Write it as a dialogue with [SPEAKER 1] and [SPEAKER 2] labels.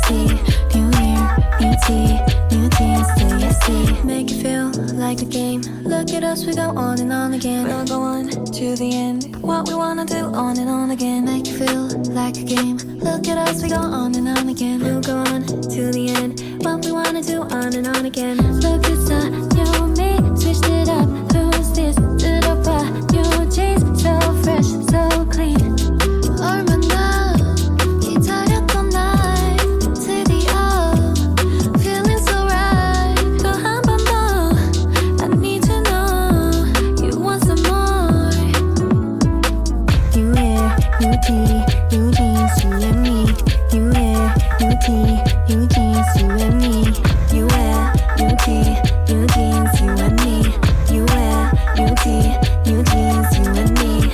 [SPEAKER 1] New year, new tea, new jeans, do you see? Make it feel like a game. Look at us, we go on and on again. We'll go on to the end. What we wanna do on and on again. Make it feel like a game. Look at us, we go on and on again. We'll go on to the end. What we wanna do on and on again. Look at the new me, switched it up. Who's this? Did I buy new jeans? So fresh, so clean. 얼마나 기다렸던 날 드디어 feeling so right. 또 한 번 더 I need to know you want some more. New year, new tea, new jeans, you and me. New year, new tea, new jeans, you and me. You wear new tea, new jeans, you and me. You wear new tea, new jeans, you and me.